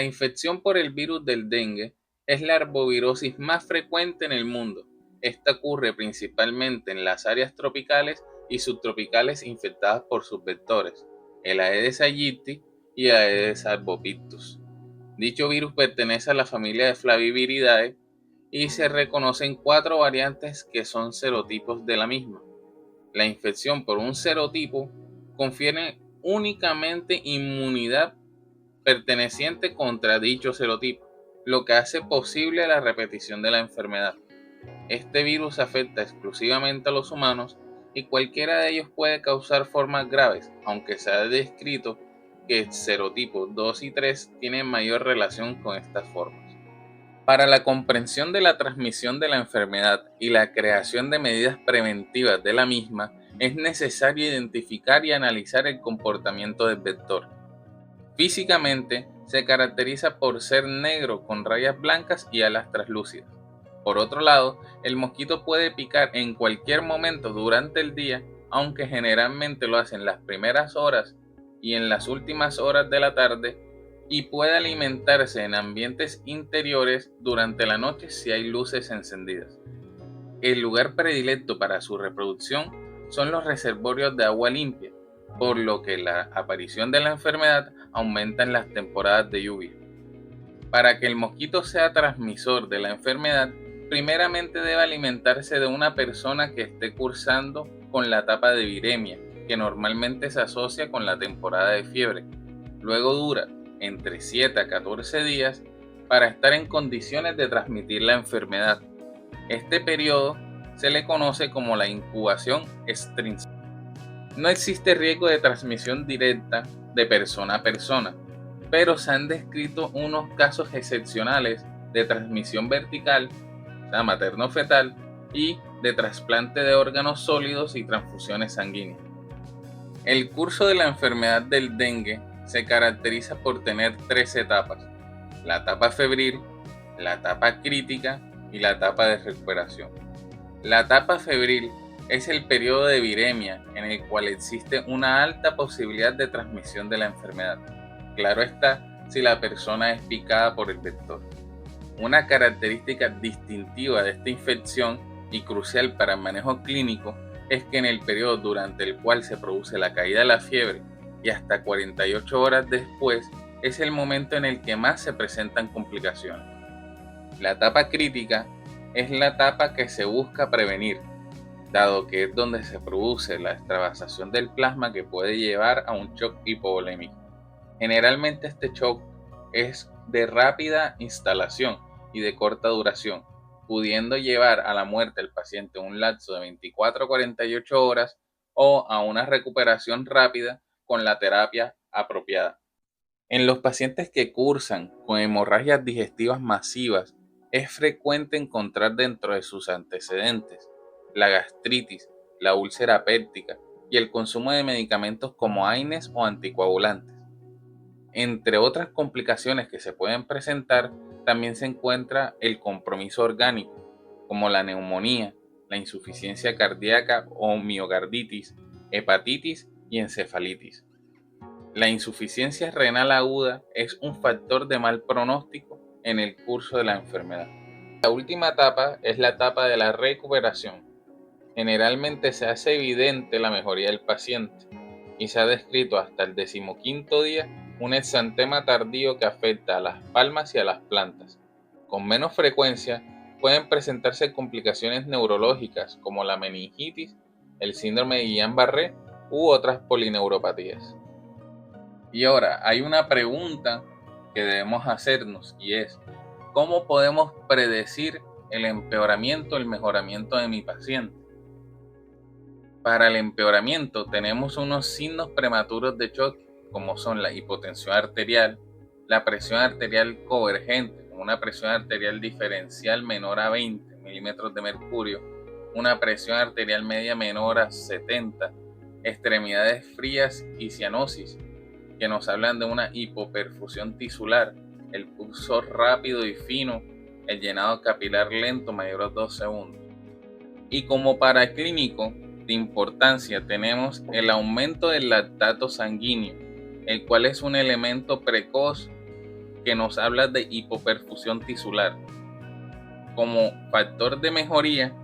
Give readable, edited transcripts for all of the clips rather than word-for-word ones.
La infección por el virus del dengue es la arbovirosis más frecuente en el mundo. Esta ocurre principalmente en las áreas tropicales y subtropicales infectadas por sus vectores, el Aedes aegypti y el Aedes albopictus. Dicho virus pertenece a la familia de Flaviviridae y se reconocen 4 variantes que son serotipos de la misma. La infección por un serotipo confiere únicamente inmunidad perteneciente contra dicho serotipo, lo que hace posible la repetición de la enfermedad. Este virus afecta exclusivamente a los humanos y cualquiera de ellos puede causar formas graves, aunque se ha descrito que serotipos 2 y 3 tienen mayor relación con estas formas. Para la comprensión de la transmisión de la enfermedad y la creación de medidas preventivas de la misma, es necesario identificar y analizar el comportamiento del vector. Físicamente, se caracteriza por ser negro con rayas blancas y alas translúcidas. Por otro lado, el mosquito puede picar en cualquier momento durante el día, aunque generalmente lo hace en las primeras horas y en las últimas horas de la tarde, y puede alimentarse en ambientes interiores durante la noche si hay luces encendidas. El lugar predilecto para su reproducción son los reservorios de agua limpia, por lo que la aparición de la enfermedad aumenta en las temporadas de lluvia. Para que el mosquito sea transmisor de la enfermedad, primeramente debe alimentarse de una persona que esté cursando con la etapa de viremia, que normalmente se asocia con la temporada de fiebre. Luego dura entre 7 a 14 días para estar en condiciones de transmitir la enfermedad. Este periodo se le conoce como la incubación extrínseca. No existe riesgo de transmisión directa de persona a persona, pero se han descrito unos casos excepcionales de transmisión vertical, o sea, materno-fetal, y de trasplante de órganos sólidos y transfusiones sanguíneas. El curso de la enfermedad del dengue se caracteriza por tener 3 etapas: la etapa febril, la etapa crítica y la etapa de recuperación. La etapa febril es el periodo de viremia en el cual existe una alta posibilidad de transmisión de la enfermedad. Claro está, si la persona es picada por el vector. Una característica distintiva de esta infección y crucial para el manejo clínico es que en el periodo durante el cual se produce la caída de la fiebre y hasta 48 horas después es el momento en el que más se presentan complicaciones. La etapa crítica es la etapa que se busca prevenir, dado que es donde se produce la extravasación del plasma que puede llevar a un shock hipovolémico. Generalmente este shock es de rápida instalación y de corta duración, pudiendo llevar a la muerte del paciente en un lapso de 24 a 48 horas o a una recuperación rápida con la terapia apropiada. En los pacientes que cursan con hemorragias digestivas masivas, es frecuente encontrar dentro de sus antecedentes la gastritis, la úlcera péptica y el consumo de medicamentos como AINES o anticoagulantes. Entre otras complicaciones que se pueden presentar, también se encuentra el compromiso orgánico, como la neumonía, la insuficiencia cardíaca o miocarditis, hepatitis y encefalitis. La insuficiencia renal aguda es un factor de mal pronóstico en el curso de la enfermedad. La última etapa es la etapa de la recuperación. Generalmente se hace evidente la mejoría del paciente y se ha descrito hasta el 15º día un exantema tardío que afecta a las palmas y a las plantas. Con menos frecuencia pueden presentarse complicaciones neurológicas como la meningitis, el síndrome de Guillain-Barré u otras polineuropatías. Y ahora hay una pregunta que debemos hacernos y es: ¿cómo podemos predecir el empeoramiento o el mejoramiento de mi paciente? Para el empeoramiento tenemos unos signos prematuros de choque, como son la hipotensión arterial, la presión arterial convergente, con una presión arterial diferencial menor a 20 milímetros de mercurio, una presión arterial media menor a 70, extremidades frías y cianosis, que nos hablan de una hipoperfusión tisular, el pulso rápido y fino, el llenado capilar lento mayor a 2 segundos. Y como paraclínico de importancia tenemos el aumento del lactato sanguíneo, el cual es un elemento precoz que nos habla de hipoperfusión tisular. Como factor de mejoría,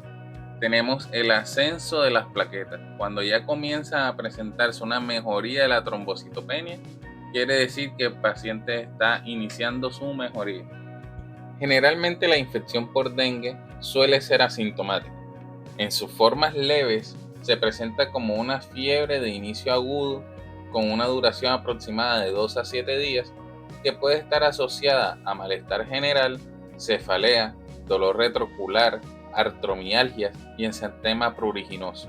tenemos el ascenso de las plaquetas. Cuando ya comienza a presentarse una mejoría de la trombocitopenia, quiere decir que el paciente está iniciando su mejoría. Generalmente la infección por dengue suele ser asintomática. En sus formas leves se presenta como una fiebre de inicio agudo con una duración aproximada de 2 a 7 días que puede estar asociada a malestar general, cefalea, dolor retroocular, artromialgias y ensantema pruriginoso.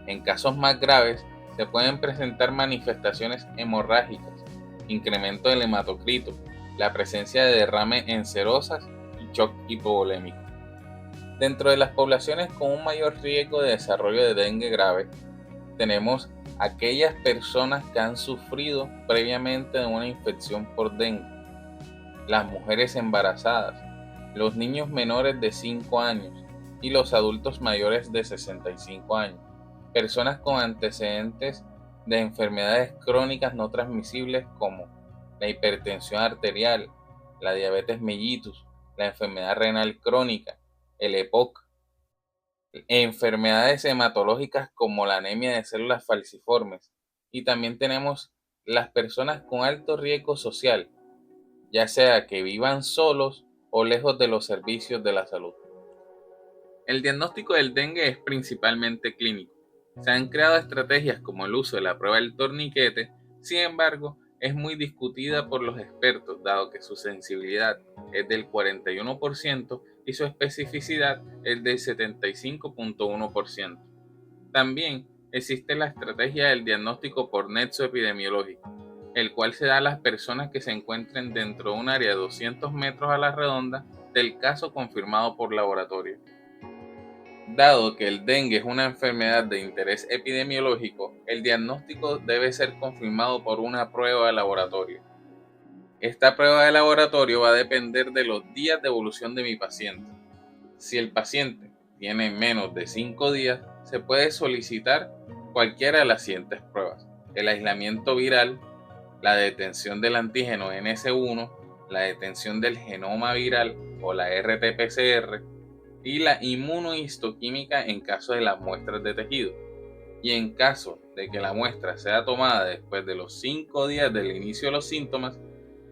En casos más graves se pueden presentar manifestaciones hemorrágicas, incremento del hematocrito, la presencia de derrame en serosas y shock hipovolémico. Dentro de las poblaciones con un mayor riesgo de desarrollo de dengue grave, tenemos aquellas personas que han sufrido previamente de una infección por dengue, las mujeres embarazadas, los niños menores de 5 años y los adultos mayores de 65 años, personas con antecedentes de enfermedades crónicas no transmisibles como la hipertensión arterial, la diabetes mellitus, la enfermedad renal crónica, el EPOC, enfermedades hematológicas como la anemia de células falciformes, y también tenemos las personas con alto riesgo social, ya sea que vivan solos o lejos de los servicios de la salud. El diagnóstico del dengue es principalmente clínico. Se han creado estrategias como el uso de la prueba del torniquete, sin embargo, es muy discutida por los expertos, dado que su sensibilidad es del 41% y su especificidad es del 75.1%. También existe la estrategia del diagnóstico por nexo epidemiológico, el cual se da a las personas que se encuentren dentro de un área de 200 metros a la redonda del caso confirmado por laboratorio. Dado que el dengue es una enfermedad de interés epidemiológico, el diagnóstico debe ser confirmado por una prueba de laboratorio. Esta prueba de laboratorio va a depender de los días de evolución de mi paciente. Si el paciente tiene menos de 5 días, se puede solicitar cualquiera de las siguientes pruebas: el aislamiento viral, la detención del antígeno NS1, la detención del genoma viral o la RT-PCR, y la inmunohistoquímica en caso de las muestras de tejido. Y en caso de que la muestra sea tomada después de los 5 días del inicio de los síntomas,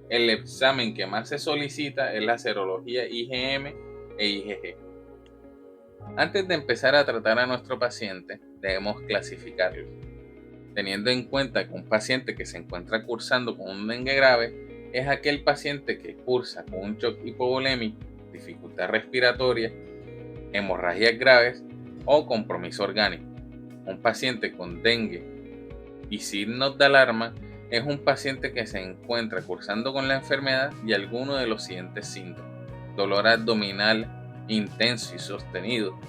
el examen que más se solicita es la serología IgM e IgG. Antes de empezar a tratar a nuestro paciente, debemos clasificarlo, teniendo en cuenta que un paciente que se encuentra cursando con un dengue grave es aquel paciente que cursa con un shock hipovolémico, dificultad respiratoria, hemorragias graves o compromiso orgánico. Un paciente con dengue y signos de alarma es un paciente que se encuentra cursando con la enfermedad y alguno de los siguientes síntomas: dolor abdominal intenso y sostenido,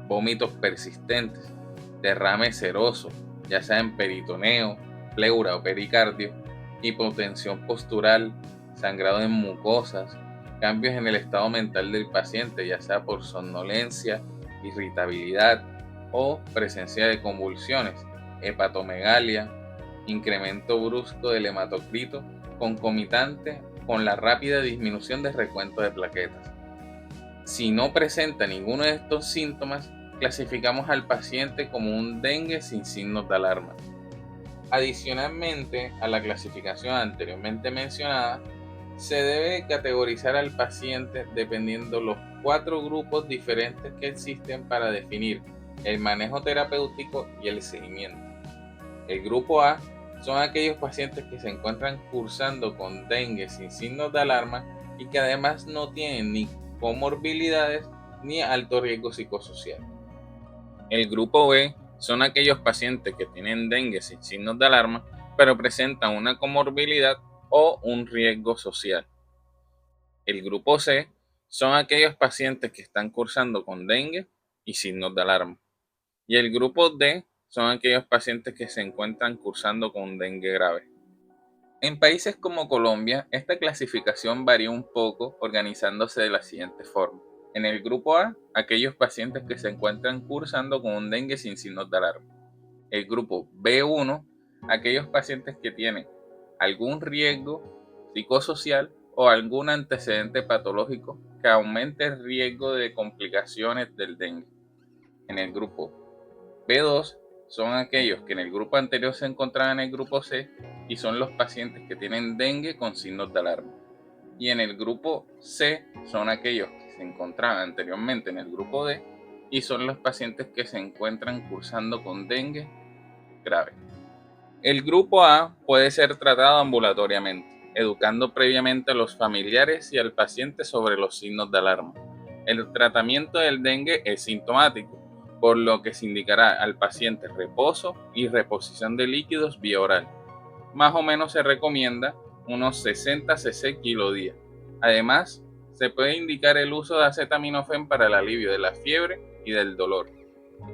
vómitos persistentes, derrame seroso, ya sea en peritoneo, pleura o pericardio, hipotensión postural, sangrado en mucosas, cambios en el estado mental del paciente, ya sea por somnolencia, irritabilidad o presencia de convulsiones, hepatomegalia, incremento brusco del hematocrito concomitante con la rápida disminución del recuento de plaquetas. Si no presenta ninguno de estos síntomas, clasificamos al paciente como un dengue sin signos de alarma. Adicionalmente a la clasificación anteriormente mencionada, se debe categorizar al paciente dependiendo los 4 grupos diferentes que existen para definir el manejo terapéutico y el seguimiento. El grupo A son aquellos pacientes que se encuentran cursando con dengue sin signos de alarma y que además no tienen ni comorbilidades ni alto riesgo psicosocial. El grupo B son aquellos pacientes que tienen dengue sin signos de alarma, pero presentan una comorbilidad o un riesgo social. El grupo C son aquellos pacientes que están cursando con dengue y signos de alarma. Y el grupo D son aquellos pacientes que se encuentran cursando con dengue grave. En países como Colombia, esta clasificación varía un poco, organizándose de la siguiente forma. En el grupo A, aquellos pacientes que se encuentran cursando con un dengue sin signos de alarma. El grupo B1, aquellos pacientes que tienen algún riesgo psicosocial o algún antecedente patológico que aumente el riesgo de complicaciones del dengue. En el grupo B2 son aquellos que en el grupo anterior se encontraban en el grupo C y son los pacientes que tienen dengue con signos de alarma. Y en el grupo C son aquellos que se encontraban anteriormente en el grupo D y son los pacientes que se encuentran cursando con dengue grave. El grupo A puede ser tratado ambulatoriamente, educando previamente a los familiares y al paciente sobre los signos de alarma. El tratamiento del dengue es sintomático, por lo que se indicará al paciente reposo y reposición de líquidos vía oral. Más o menos se recomienda unos 60 cc kilo día. Además, se puede indicar el uso de acetaminofén para el alivio de la fiebre y del dolor,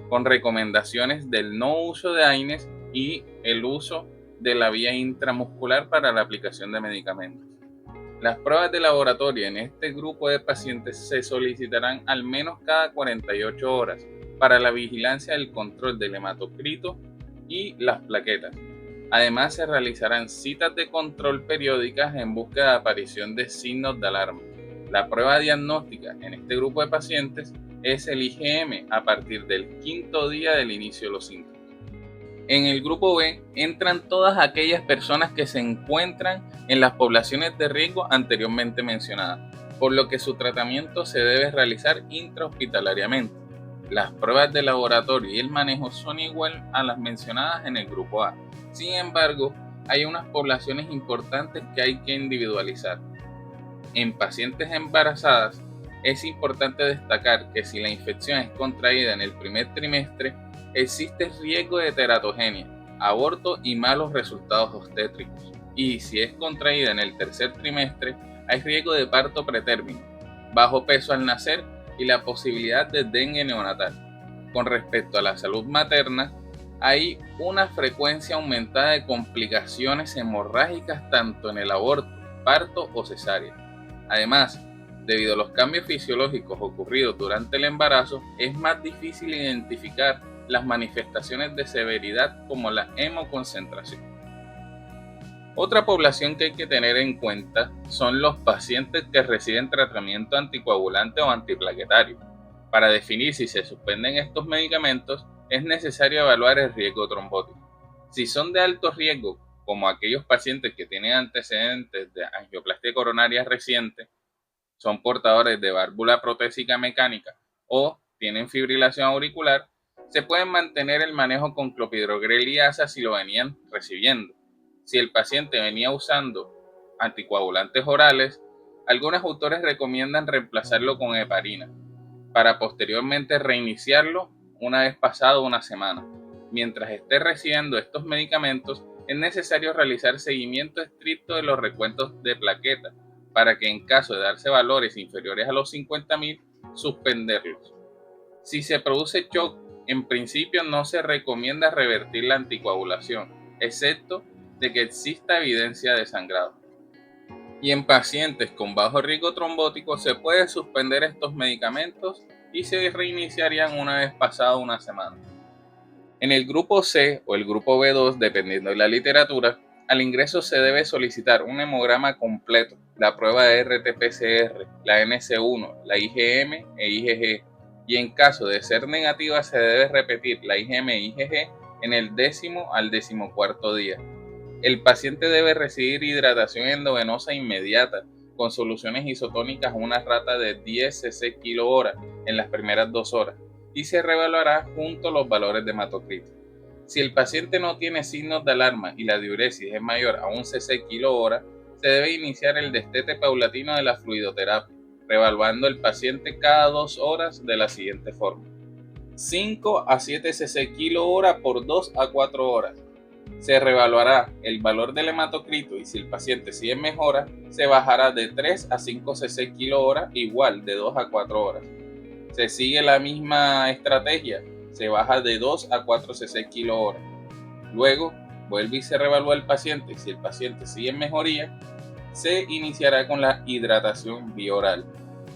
con recomendaciones del no uso de AINES y el uso de la vía intramuscular para la aplicación de medicamentos. Las pruebas de laboratorio en este grupo de pacientes se solicitarán al menos cada 48 horas para la vigilancia del control del hematocrito y las plaquetas. Además, se realizarán citas de control periódicas en búsqueda de aparición de signos de alarma. La prueba diagnóstica en este grupo de pacientes es el IgM a partir del quinto día del inicio de los síntomas. En el grupo B entran todas aquellas personas que se encuentran en las poblaciones de riesgo anteriormente mencionadas, por lo que su tratamiento se debe realizar intrahospitalariamente. Las pruebas de laboratorio y el manejo son igual a las mencionadas en el grupo A. Sin embargo, hay unas poblaciones importantes que hay que individualizar. En pacientes embarazadas, es importante destacar que si la infección es contraída en el primer trimestre, existe riesgo de teratogenia, aborto y malos resultados obstétricos. Y si es contraída en el tercer trimestre, hay riesgo de parto pretérmino, bajo peso al nacer y la posibilidad de dengue neonatal. Con respecto a la salud materna, hay una frecuencia aumentada de complicaciones hemorrágicas tanto en el aborto, parto o cesárea. Además, debido a los cambios fisiológicos ocurridos durante el embarazo, es más difícil identificar las manifestaciones de severidad como la hemoconcentración. Otra población que hay que tener en cuenta son los pacientes que reciben tratamiento anticoagulante o antiplaquetario. Para definir si se suspenden estos medicamentos, es necesario evaluar el riesgo trombótico. Si son de alto riesgo, como aquellos pacientes que tienen antecedentes de angioplastia coronaria reciente, son portadores de válvula protésica mecánica o tienen fibrilación auricular, se pueden mantener el manejo con clopidogrel y asa si lo venían recibiendo. Si el paciente venía usando anticoagulantes orales, algunos autores recomiendan reemplazarlo con heparina para posteriormente reiniciarlo una vez pasado una semana. Mientras esté recibiendo estos medicamentos, es necesario realizar seguimiento estricto de los recuentos de plaquetas para que en caso de darse valores inferiores a los 50.000, suspenderlos. Si se produce shock, en principio no se recomienda revertir la anticoagulación, excepto de que exista evidencia de sangrado. Y en pacientes con bajo riesgo trombótico se puede suspender estos medicamentos y se reiniciarían una vez pasada una semana. En el grupo C o el grupo B2, dependiendo de la literatura, al ingreso se debe solicitar un hemograma completo, la prueba de RT-PCR, la NC1, la IgM e IgG, y en caso de ser negativa se debe repetir la IgM e IgG en el 10º al 14º día. El paciente debe recibir hidratación endovenosa inmediata con soluciones isotónicas a una rata de 10 cc kilo hora en las primeras 2 horas y se reevaluará junto a los valores de hematocrito. Si el paciente no tiene signos de alarma y la diuresis es mayor a 1 cc kilo hora, se debe iniciar el destete paulatino de la fluidoterapia, reevaluando el paciente cada 2 horas de la siguiente forma: 5 a 7 cc kilo hora por 2 a 4 horas. Se reevaluará el valor del hematocrito y si el paciente sigue en mejora, se bajará de 3 a 5 cc kilo hora, igual de 2 a 4 horas. Se sigue la misma estrategia, se baja de 2 a 4 cc kilo hora. Luego, vuelve y se reevalúa el paciente y si el paciente sigue en mejoría, se iniciará con la hidratación bioral.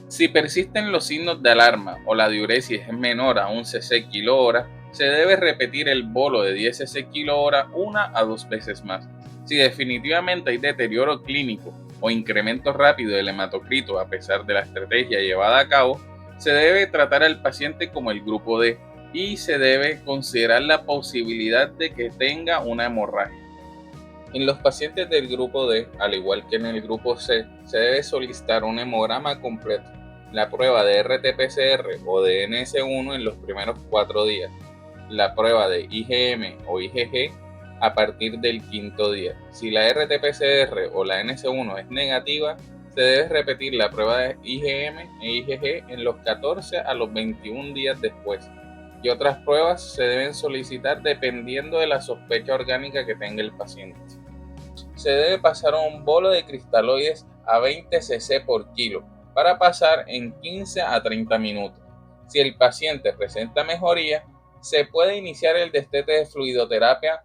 Si persisten los signos de alarma o la diuresis es menor a 1 cc kilo hora, se debe repetir el bolo de 10 cc kilo hora 1 a 2 veces más. Si definitivamente hay deterioro clínico o incremento rápido del hematocrito a pesar de la estrategia llevada a cabo, se debe tratar al paciente como el grupo D y se debe considerar la posibilidad de que tenga una hemorragia. En los pacientes del grupo D, al igual que en el grupo C, se debe solicitar un hemograma completo, la prueba de RT-PCR o de NS1 en los primeros 4 días, la prueba de IgM o IgG a partir del 5.º día. Si la RT-PCR o la NS1 es negativa, se debe repetir la prueba de IgM e IgG en los 14 a los 21 días después. Y otras pruebas se deben solicitar dependiendo de la sospecha orgánica que tenga el paciente. Se debe pasar un bolo de cristaloides a 20 cc por kilo para pasar en 15 a 30 minutos. Si el paciente presenta mejoría, se puede iniciar el destete de fluidoterapia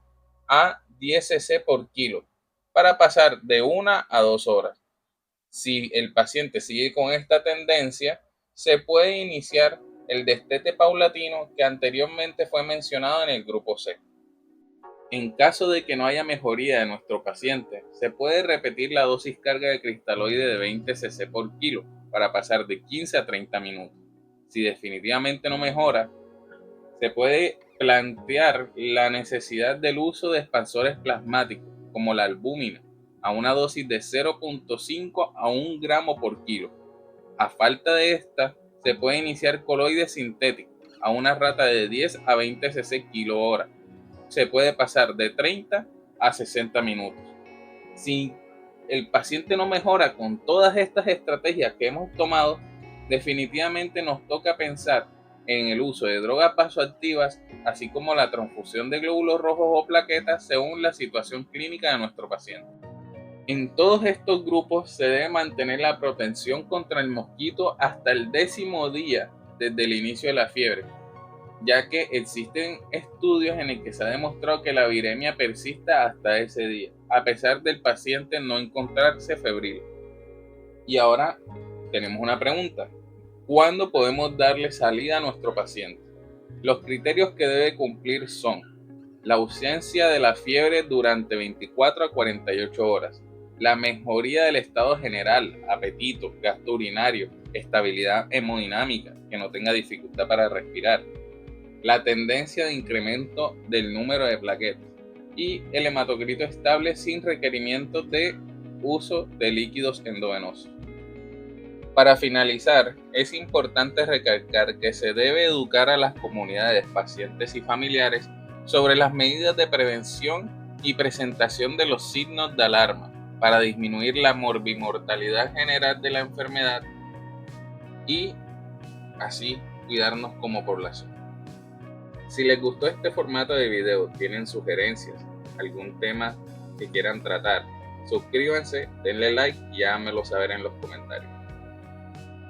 a 10 cc por kilo para pasar de 1 a 2 horas. Si el paciente sigue con esta tendencia, se puede iniciar el destete paulatino que anteriormente fue mencionado en el grupo C. En caso de que no haya mejoría de nuestro paciente, se puede repetir la dosis carga de cristaloide de 20 cc por kilo para pasar de 15 a 30 minutos. Si definitivamente no mejora, se puede plantear la necesidad del uso de expansores plasmáticos como la albúmina a una dosis de 0.5 a 1 gramo por kilo. A falta de esta, se puede iniciar coloides sintéticos a una rata de 10 a 20 cc kilo hora. Se puede pasar de 30 a 60 minutos. Si el paciente no mejora con todas estas estrategias que hemos tomado, definitivamente nos toca pensar en el uso de drogas vasoactivas, así como la transfusión de glóbulos rojos o plaquetas según la situación clínica de nuestro paciente. En todos estos grupos se debe mantener la protección contra el mosquito hasta el 10º día desde el inicio de la fiebre, ya que existen estudios en el que se ha demostrado que la viremia persista hasta ese día, a pesar del paciente no encontrarse febril. Y ahora tenemos una pregunta: ¿cuándo podemos darle salida a nuestro paciente? Los criterios que debe cumplir son la ausencia de la fiebre durante 24 a 48 horas, la mejoría del estado general, apetito, gasto urinario, estabilidad hemodinámica, que no tenga dificultad para respirar, la tendencia de incremento del número de plaquetas y el hematocrito estable sin requerimiento de uso de líquidos endovenosos. Para finalizar, es importante recalcar que se debe educar a las comunidades, pacientes y familiares sobre las medidas de prevención y presentación de los signos de alarma para disminuir la morbimortalidad general de la enfermedad y así cuidarnos como población. Si les gustó este formato de video, tienen sugerencias, algún tema que quieran tratar, suscríbanse, denle like y háganmelo saber en los comentarios.